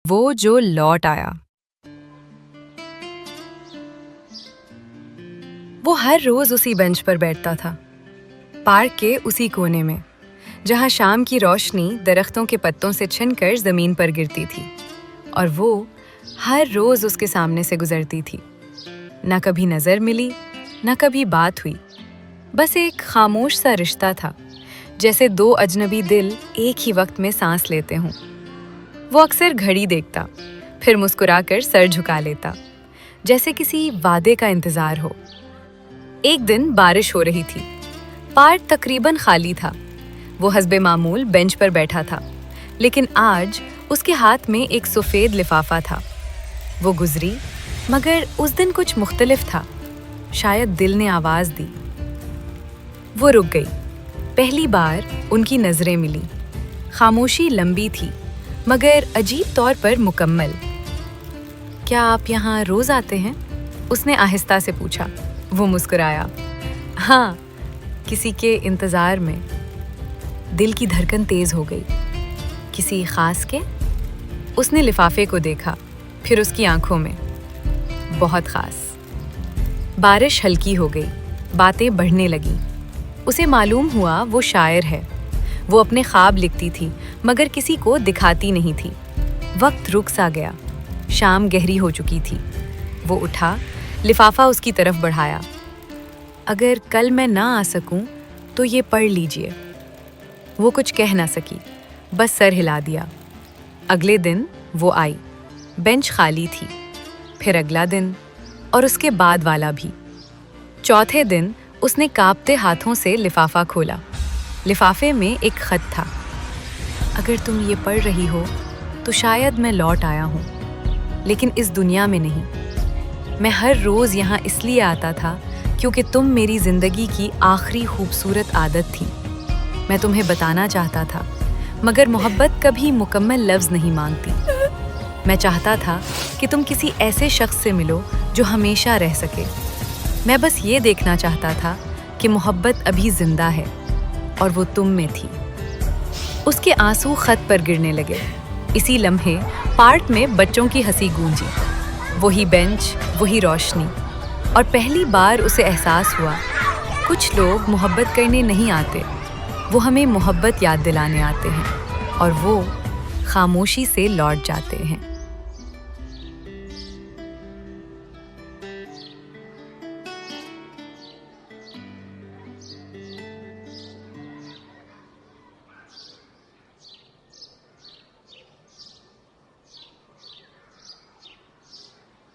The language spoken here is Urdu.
وہ جو لوٹ آیا۔ وہ ہر روز اسی بینچ پر بیٹھتا تھا، پارک کے اسی کونے میں جہاں شام کی روشنی درختوں کے پتوں سے چھن کر زمین پر گرتی تھی، اور وہ ہر روز اس کے سامنے سے گزرتی تھی۔ نہ کبھی نظر ملی، نہ کبھی بات ہوئی، بس ایک خاموش سا رشتہ تھا، جیسے دو اجنبی دل ایک ہی وقت میں سانس لیتے ہوں۔ وہ اکثر گھڑی دیکھتا، پھر مسکرا کر سر جھکا لیتا، جیسے کسی وعدے کا انتظار ہو۔ ایک دن بارش ہو رہی تھی، پارک تقریباً خالی تھا۔ وہ حسب معمول بینچ پر بیٹھا تھا، لیکن آج اس کے ہاتھ میں ایک سفید لفافہ تھا۔ وہ گزری، مگر اس دن کچھ مختلف تھا۔ شاید دل نے آواز دی۔ وہ رک گئی۔ پہلی بار ان کی نظریں ملی۔ خاموشی لمبی تھی، مگر عجیب طور پر مکمل۔ کیا آپ یہاں روز آتے ہیں؟ اس نے آہستہ سے پوچھا۔ وہ مسکرایا۔ ہاں، کسی کے انتظار میں۔ دل کی دھڑکن تیز ہو گئی۔ کسی خاص کے؟ اس نے لفافے کو دیکھا، پھر اس کی آنکھوں میں۔ بہت خاص۔ بارش ہلکی ہو گئی، باتیں بڑھنے لگیں۔ اسے معلوم ہوا وہ شاعر ہے۔ وہ اپنے خواب لکھتی تھی، مگر کسی کو دکھاتی نہیں تھی۔ وقت رک سا گیا، شام گہری ہو چکی تھی۔ وہ اٹھا، لفافہ اس کی طرف بڑھایا۔ اگر کل میں نہ آ سکوں تو یہ پڑھ لیجئے۔ وہ کچھ کہہ نہ سکی، بس سر ہلا دیا۔ اگلے دن وہ آئی، بینچ خالی تھی۔ پھر اگلا دن، اور اس کے بعد والا بھی۔ چوتھے دن اس نے کانپتے ہاتھوں سے لفافہ کھولا۔ لفافے میں ایک خط تھا۔ اگر تم یہ پڑھ رہی ہو تو شاید میں لوٹ آیا ہوں، لیکن اس دنیا میں نہیں۔ میں ہر روز یہاں اس لیے آتا تھا کیونکہ تم میری زندگی کی آخری خوبصورت عادت تھی۔ میں تمہیں بتانا چاہتا تھا، مگر محبت کبھی مکمل لفظ نہیں مانگتی۔ میں چاہتا تھا کہ تم کسی ایسے شخص سے ملو جو ہمیشہ رہ سکے۔ میں بس یہ دیکھنا چاہتا تھا کہ محبت ابھی زندہ ہے، اور وہ تم میں تھی۔ اس کے آنسو خط پر گرنے لگے۔ اسی لمحے پارک میں بچوں کی ہنسی گونجی۔ وہی بینچ، وہی روشنی، اور پہلی بار اسے احساس ہوا، کچھ لوگ محبت کرنے نہیں آتے، وہ ہمیں محبت یاد دلانے آتے ہیں، اور وہ خاموشی سے لوٹ جاتے ہیں۔